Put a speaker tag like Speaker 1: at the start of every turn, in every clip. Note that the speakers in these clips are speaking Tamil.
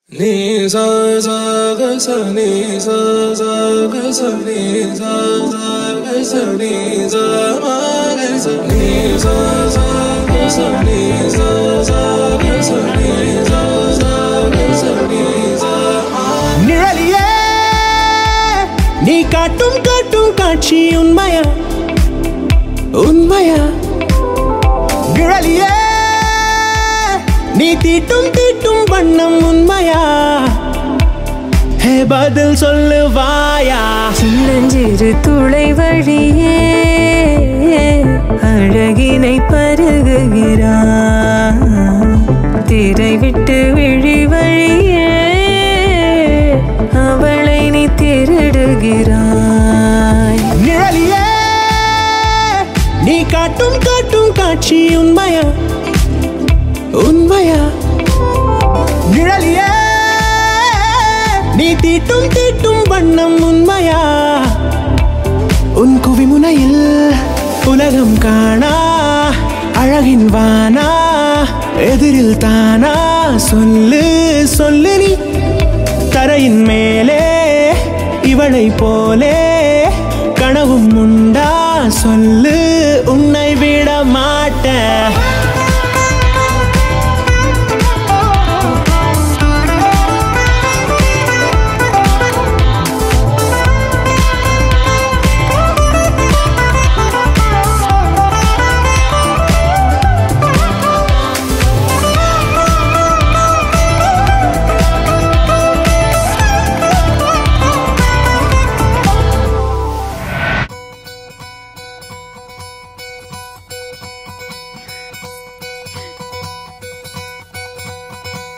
Speaker 1: Ni sa sa ga sa ni sa sa ga sa ni sa sa ga sa ni sa ma ga sa ni sa sa ga sa ni sa sa ga sa ni sa sa ga sa ni sa ma
Speaker 2: நிழலியே நீ காட்டும் காட்டும் காட்சி உண்மையா உண்மையா நிழலியே நீ தீட்டும் தீட்டும் வண்ணம் உண்மையா ஹே பதில் சொல்லுவாயா
Speaker 3: சின்னஞ்சிறு துளை வழியே அழகினை பருகுகிறாய் திரை விட்டு விழி வழியே அவளை நீ திருடுகிறாய்
Speaker 2: நிழலியே நீ காட்டும் காட்டும் காட்சி உண்மையா உண்மையா நிழலியே நீ தீட்டும் தீட்டும் வண்ணம் உண்மையா உன் குவிமுனையில் உலகம் காணா அழகின் வானா எதிரில் தானா சொல்லு சொல்லு நீ தரையின் மேலே இவளை போலே கனவும் உண்டா சொல்லு உன்னை விட மாட்டேன்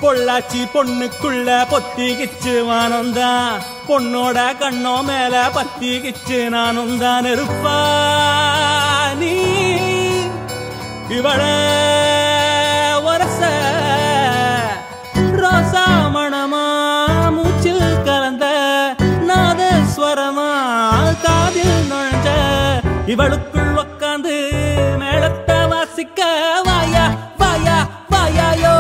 Speaker 4: பொள்ளாச்சி பொண்ணுக்குள்ள பொத்திக்கிச்சு வானந்தான் பொண்ணோட கண்ணோ மேல பத்திக்கிச்சு நானும் தான் இருப்பா நீ இவள வரச ரோசா மணமா மூச்சில் கலந்த நாதஸ்வரமா காதில் நுழைஞ்ச இவளுக்குள் உக்காந்து மேளத்தை வாசிக்க வாயா வாயா வாயாயோ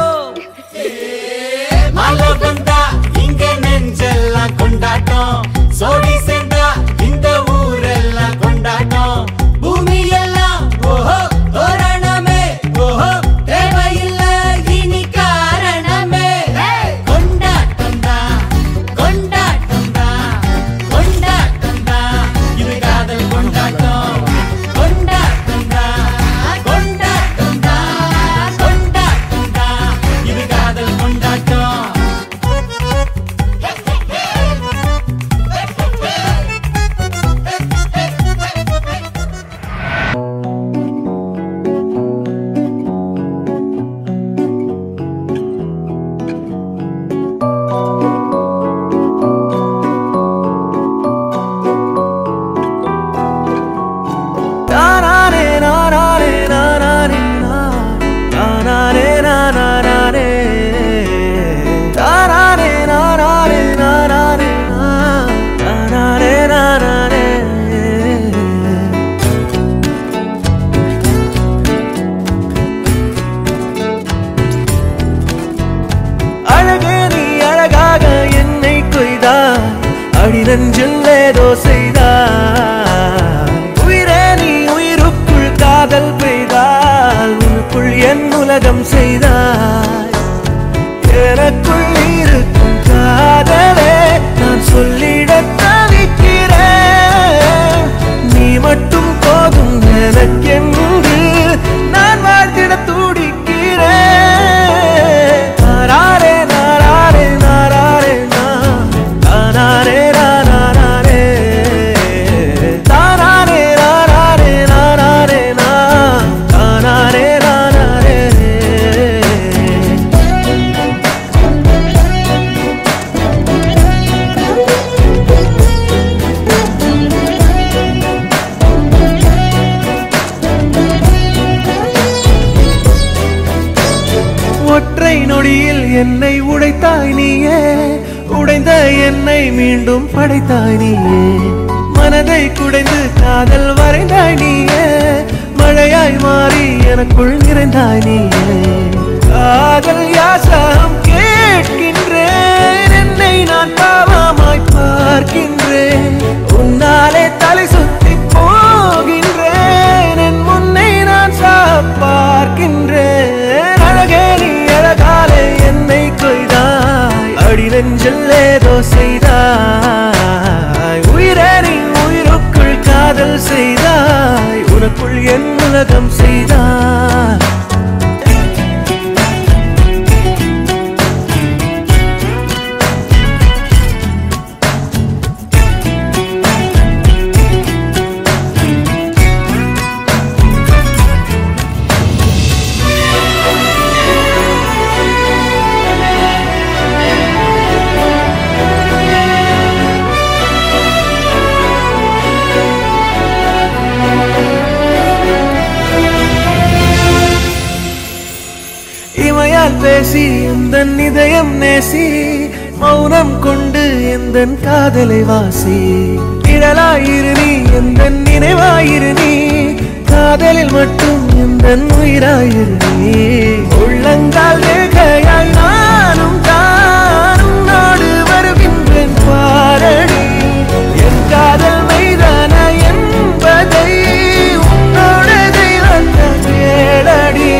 Speaker 4: வந்தா இங்க நெஞ்செல்லாம் கொண்டாட்டம் சோடி சேர்ந்தா இந்த ஊரெல்லாம் கொண்டாட்டம் பூமி எல்லாம் ஓஹோ தோரணமே ஓஹோ தேவையில்ல இனி காரணமே கொண்டாட்டம் தான் கொண்டாட்டம் தான் கொண்டாட்டம் தான் இது காதல் கொண்டாட்டம் கொண்டாட்டம் தான் கொண்டாட்டம் தான் கொண்டாட்டம் தான் இது காதல் கொண்டாட்டம்
Speaker 2: நெஞ்சில் ஏதோ செய்தால் உயிரே நீ உயிருக்குள் காதல் பெய்தால் உனக்குள் என் உலகம் செய்தால் எனக்குள் இருக்கும் காதலே நான் சொல்லிட தவிக்கிறேன் நீ மட்டும் போதும் எனக்கென்று நான் வாழ்ந்திட துடிக்கிறேன் நாராரே நாராரே நாராரே நாராரே நொடியில் என்னை உடைத்தாய் நீயே உடைந்த என்னை மீண்டும் படைத்தாய் நீயே மனதை குடைந்து காதல் வரைந்தாய் நீயே மழையாய் மாறி எனக்குள் நிறைந்தாய் நீயே காதல் யாசகம் கேட்கின்றேன் பார்க்கின்றேன் உன்னாலே தலை சுத்தி போகின்றேன் என் முன்னை நான் பார்க்கின்றேன் அழகே நீ அழகாலே என்னை கொய்தாய் அடி நெஞ்சில் ஏதோ செய்தாய் உயிரே நீ உயிருக்குள் காதல் செய்தாய் உனக்குள் என் உலகம் செய்தாய் பேசி எந்தன் இதயம் நேசி மௌனம் கொண்டு எந்தன் காதலை வாசி நிழலாயிரு நீ எந்தன் நினைவாயிரு நீ காதலில் மட்டும் எந்தன் உயிராயிரு நீ உள்ளங்கால் ரேகையாய் நானும் தானும் நாடு வருகின்றேன் பாரடி என் காதல் மைதான என்பதை உன்னோட தெய்வந்த கேளடி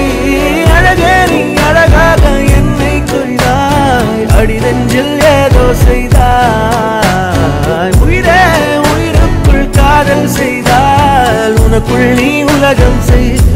Speaker 2: அழகே நீ அழகாக என்னை கொய்தாய் அடி நெஞ்சில் ஏதோ செய்தாய் உயிரே உயிருக்குள் காதல் செய்தால் உனக்குள் நீ உலகம் செய்தாய்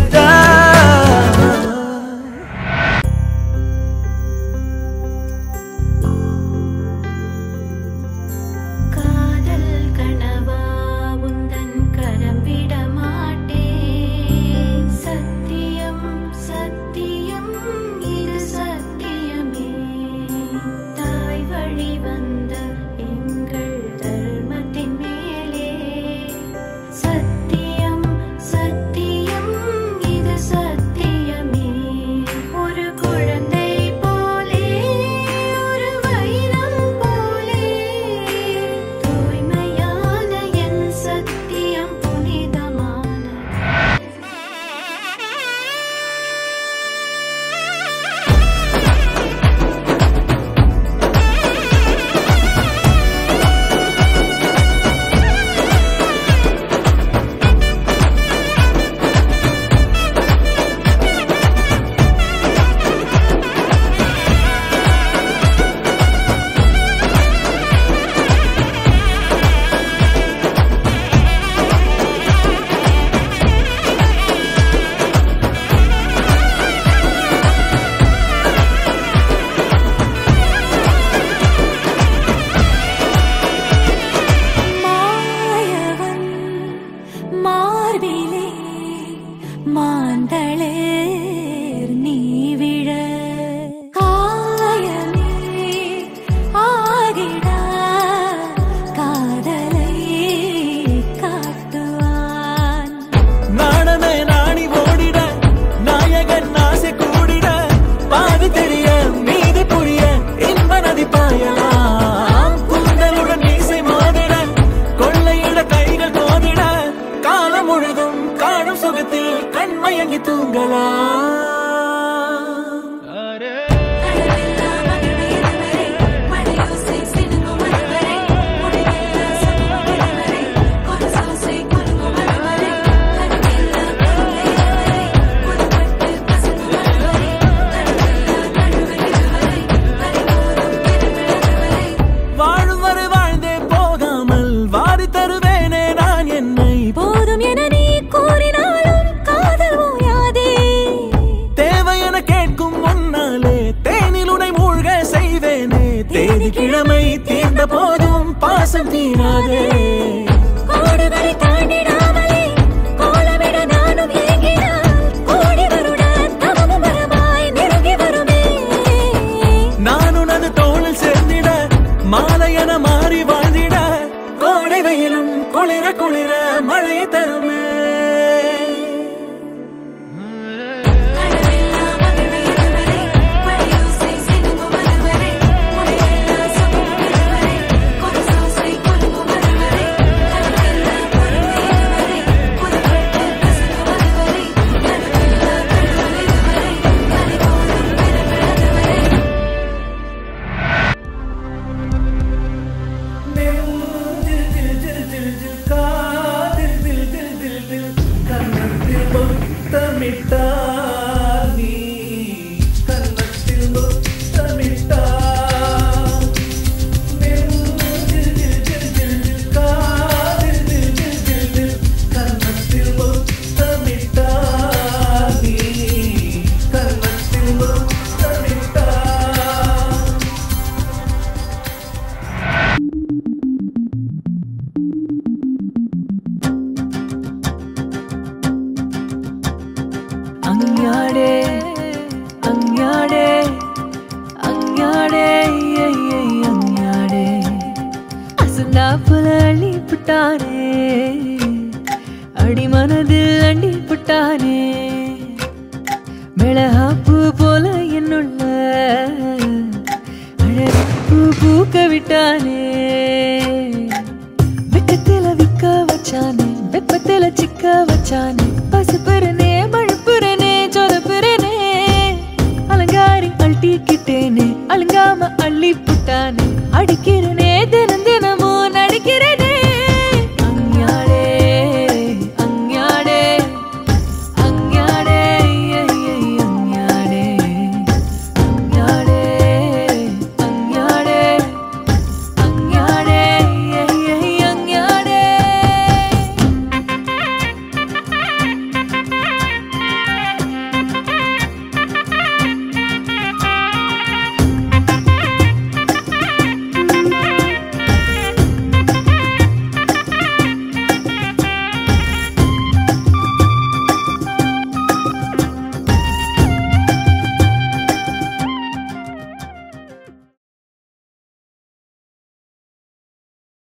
Speaker 2: கிழமை தீர்ந்த போதும் பாசம் தீராதே கோடுகளை தாண்டிடாமலே கோலமிட நானும் ஏங்கினான் கோடி வருட தவமும் வரமாய் நெருங்கி வருமே நான் உனது தோளில் சேர்ந்திட மாலையென மாறி வாழ்ந்திட கோடை வெயிலும் குளிர குளிர மழை தருமே
Speaker 3: மேலாப்புல அள்ளி புட்டானே அடி மனதில் அண்டி புட்டானே மிளகாப்பூ போல என்னுள்ள அழகு பூக்க விட்டானே வெக்கத்தில விக்க வச்சானே வெப்பத்தில சிக்க வச்சானே பசுப்புறனே மழுப்புறனே சொதப்புறனே அலங்காரி அழட்டிக்கிட்டேனே அலங்காம அள்ளி புட்டானே அடிக்கிறனே